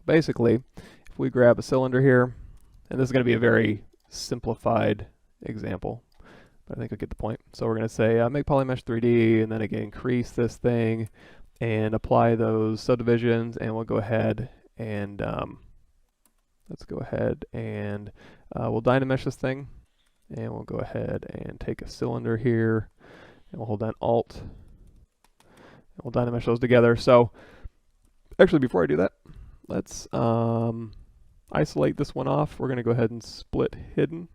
basically, if we grab a cylinder here, and this is going to be a very simplified example, but I think you'll get the point. So we're going to say make polymesh 3D, and then again increase this thing, and apply those subdivisions, and we'll go ahead and let's go ahead and we'll dynamesh this thing, and we'll go ahead and take a cylinder here, and we'll hold down Alt, and we'll dynamesh those together. So actually, before I do that, let's isolate this one off. We're going to go ahead and split hidden,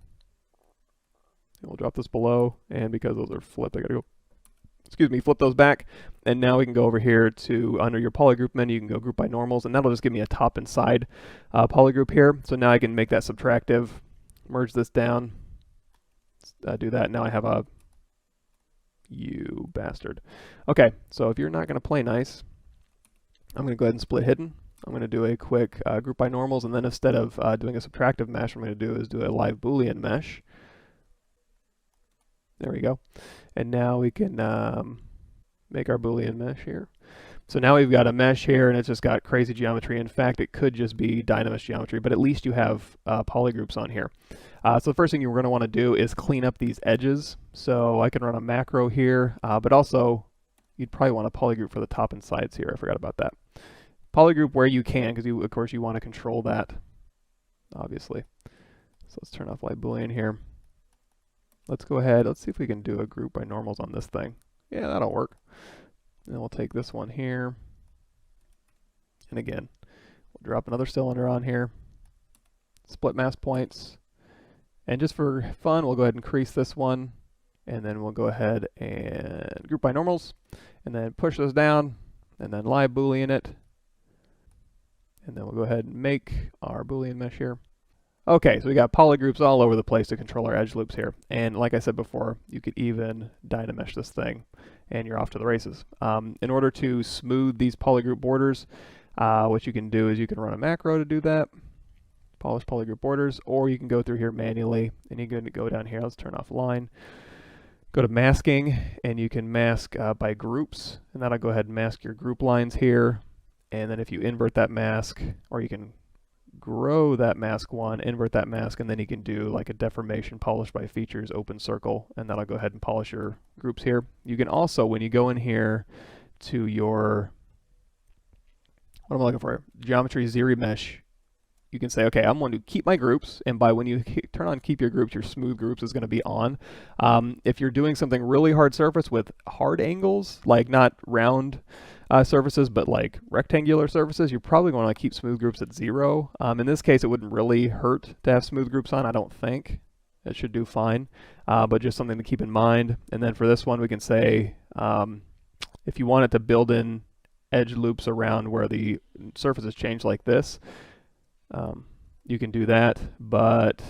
and we'll drop this below, and because those are flipped, I got to go, excuse me, flip those back, and now we can go over here to, under your polygroup menu, you can go group by normals, and that'll just give me a top and side polygroup here. So now I can make that subtractive, merge this down, do that. Now I have a, you bastard. Okay, so if you're not going to play nice, I'm going to go ahead and split hidden. I'm going to do a quick group by normals, and then instead of doing a subtractive mesh, what I'm going to do is do a live Boolean mesh. There we go. And now we can make our Boolean mesh here. So now we've got a mesh here, and it's just got crazy geometry. In fact, it could just be dynamesh geometry, but at least you have polygroups on here. So the first thing you're going to want to do is clean up these edges. So I can run a macro here, but also you'd probably want a polygroup for the top and sides here. I forgot about that. Polygroup where you can, because of course you want to control that, obviously. So let's turn off live Boolean here. Let's go ahead, let's see if we can do a group by normals on this thing. Yeah, that'll work. And then we'll take this one here. And again, we'll drop another cylinder on here. Split mass points. And just for fun, we'll go ahead and crease this one. And then we'll go ahead and group by normals. And then push this down. And then live Boolean it. And then we'll go ahead and make our Boolean mesh here. Okay, so we got polygroups all over the place to control our edge loops here. And like I said before, you could even dynamesh this thing, and you're off to the races. In order to smooth these polygroup borders, what you can do is you can run a macro to do that, polish polygroup borders, or you can go through here manually, and you can go down here. Let's turn off line. Go to masking, and you can mask by groups, and that'll go ahead and mask your group lines here. And then if you invert that mask, or you can grow that mask one, invert that mask, and then you can do like a deformation polish by features open circle, and that'll go ahead and polish your groups here. You can also, when you go in here to your, what am I looking for, geometry ZRemesh, you can say, okay, I'm going to keep my groups, and by when you turn on keep your groups, your smooth groups is going to be on. If you're doing something really hard surface with hard angles, like not round surfaces, but like rectangular surfaces, you're probably going to want to keep smooth groups at 0. In this case, it wouldn't really hurt to have smooth groups on, I don't think. It should do fine, but just something to keep in mind. And then for this one, we can say, if you want it to build in edge loops around where the surfaces change like this, you can do that, but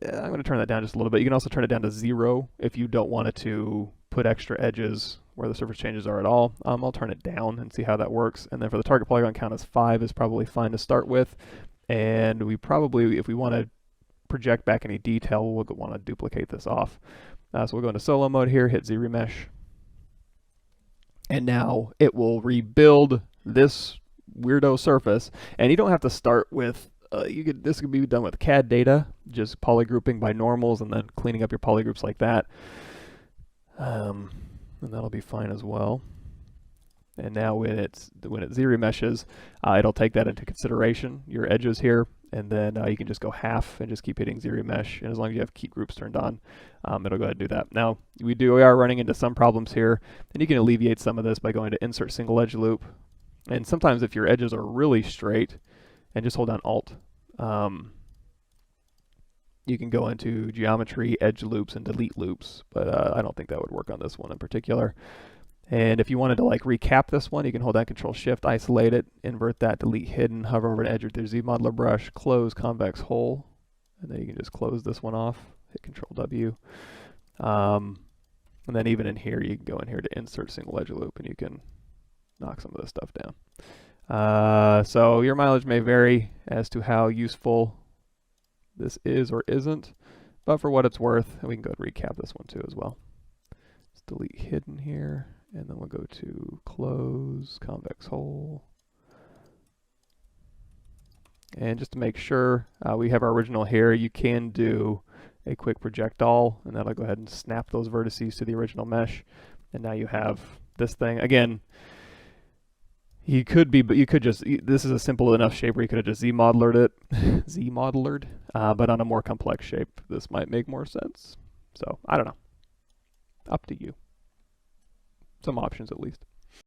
I'm going to turn that down just a little bit. You can also turn it down to 0 if you don't want it to put extra edges where the surface changes are at all. I'll turn it down and see how that works. And then for the target polygon count as 5 is probably fine to start with. And we probably, if we want to project back any detail, we'll want to duplicate this off. So we'll go into solo mode here, hit ZRemesh. And now it will rebuild this weirdo surface. And you don't have to start with, this could be done with CAD data, just polygrouping by normals and then cleaning up your polygroups like that. And that'll be fine as well. And now when it ZRemeshes, it'll take that into consideration, your edges here, and then you can just go half and just keep hitting ZRemesh, and as long as you have keep groups turned on, it'll go ahead and do that. Now, we are running into some problems here, and you can alleviate some of this by going to Insert Single Edge Loop. And sometimes if your edges are really straight, and just hold down Alt, you can go into Geometry, Edge Loops, and Delete Loops, but I don't think that would work on this one in particular. And if you wanted to like recap this one, you can hold down Control Shift, isolate it, invert that, delete hidden, hover over an edge with your Z modeler brush, close convex hole, and then you can just close this one off, hit Control W. And then even in here, you can go in here to Insert Single Edge Loop, and you can knock some of this stuff down. So your mileage may vary as to how useful this is or isn't, but for what it's worth, and we can go and recap this one too as well. Let's delete hidden here, and then we'll go to close convex hole. And just to make sure we have our original here, you can do a quick project all, and that'll go ahead and snap those vertices to the original mesh. And now you have this thing. Again, but you could just, this is a simple enough shape where you could have just Z-modeler it, but on a more complex shape, this might make more sense. So, I don't know. Up to you. Some options at least.